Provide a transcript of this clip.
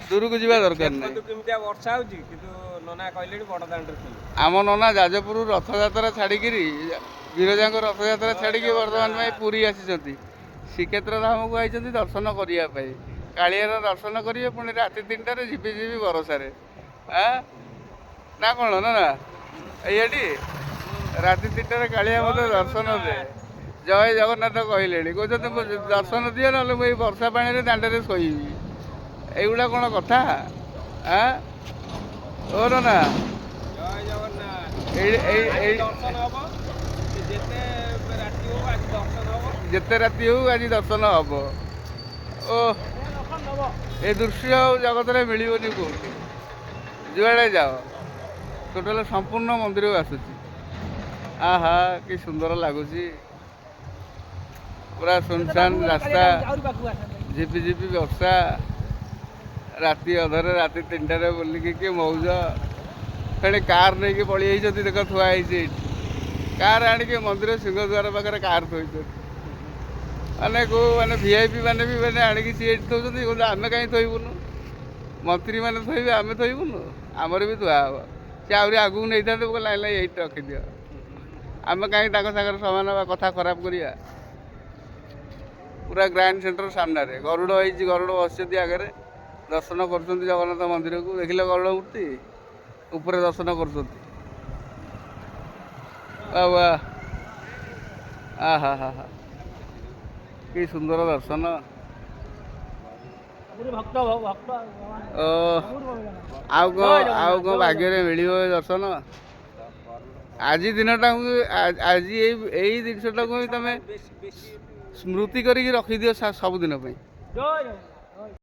ଦୂରକୁ ଯିବା ଦରକାର ନାହିଁ। ଆମ ନନା ଯାଜପୁର ରଥଯାତ୍ରା ଛାଡ଼ିକିରି ବିରଜାଙ୍କ ରଥଯାତ୍ରା ଛାଡ଼ିକି ବର୍ତ୍ତମାନ ପାଇଁ ପୁରୀ ଆସିଛନ୍ତି। ଶ୍ରୀକ୍ଷେତ୍ର ଧାମକୁ ଆଇଛନ୍ତି ଦର୍ଶନ କରିବା ପାଇଁ। କାଳିଆର ଦର୍ଶନ କରିବେ, ପୁଣି ରାତି 3ଟାରେ ଝିପି ଝିପି ବରସାରେ। ନା କ'ଣ ନା ଏଇଆଟି ରାତି 3ଟାରେ କାଳିଆ ମୋତେ ଦର୍ଶନ ଦେ, ଜୟ ଜଗନ୍ନାଥ କହିଲେଣି। କହୁଛନ୍ତି ମୁଁ ଦର୍ଶନ ଦିଅ, ନହେଲେ ମୁଁ ଏଇ ବର୍ଷା ପାଣିରେ ଦାଣ୍ଡରେ ଶୋଇବି। এইগুলা କ'ଣ କଥା? ଓ ନା ଯେତେ ରାତି ହଉ ଆଜି ଦର୍ଶନ ହବ। ଓ ଏ ଦୃଶ୍ୟ ଆଉ ଜଗତରେ ମିଳିବନି କୋଉଠି। ଯୁଆଡ଼େ ଯାଅ ଟୋଟାଲ ସମ୍ପୂର୍ଣ୍ଣ ମନ୍ଦିରକୁ ଆସୁଛି। ଆହା କି ସୁନ୍ଦର ଲାଗୁଛି। ପୁରା ସୁନସାନ ରାସ୍ତା, ଝିପି ଝିପି ବର୍ଷା, ରାତି ଅଧରେ ରାତି 3ଟାରେ ବୁଲିକି କି ମଉଜ। ଫେଣି କାର୍ ନେଇକି ପଳେଇ ଯାଇଛନ୍ତି, ଦେଖ ଥୁଆ ହେଇଛି ଏଇଠି। କାର୍ ଆଣିକି ମନ୍ଦିର ସିଂହଦ୍ୱାର ପାଖରେ କାର୍ ଥୋଇଛନ୍ତି। ମାନେ କେଉଁ ମାନେ VIP ମାନେ ବି ମାନେ ଆଣିକି ସିଏ ଏଇଠି ଥୋଉଛନ୍ତି। କହୁଛନ୍ତି ଆମେ କାହିଁ ଥୋଇବୁନୁ, ମନ୍ତ୍ରୀମାନେ ଥୋଇବେ ଆମେ ଥୋଇବୁନୁ, ଆମର ବି ଥୁଆ ହେବ। ସେ ଆହୁରି ଆଗକୁ ନେଇଥାନ୍ତେ, ମୁଁ କହିଲି ନାଇଁ ଏଇଠି ରଖିଦିଅ, ଆମେ କାହିଁକି ତାଙ୍କ ସାଙ୍ଗରେ ସମାନ ହେବା, କଥା ଖରାପ କରିବା। ପୁରା ଗ୍ରାଣ୍ଡ ସେଣ୍ଟର ସାମ୍ନାରେ ଗରୁଡ଼ ହେଇଛି, ଗରୁଡ଼ ବସିଛନ୍ତି ଆଗରେ, ଦର୍ଶନ କରୁଛନ୍ତି ଜଗନ୍ନାଥ ମନ୍ଦିରକୁ। ଦେଖିଲେ ଗରୁଡ଼ ମୂର୍ତ୍ତି ଉପରେ ଦର୍ଶନ କରୁଛନ୍ତି। ଆହା ହା ହା କି ସୁନ୍ଦର ଦର୍ଶନ। ଆଉ କ'ଣ ଭାଗ୍ୟରେ ମିଳିବ ଏ ଦର୍ଶନ? ଆଜି ଦିନଟାକୁ ଆଜି ଏଇ ଜିନିଷଟାକୁ ହିଁ ତମେ ସ୍ମୃତି କରିକି ରଖିଦିଅ ସବୁଦିନ ପାଇଁ।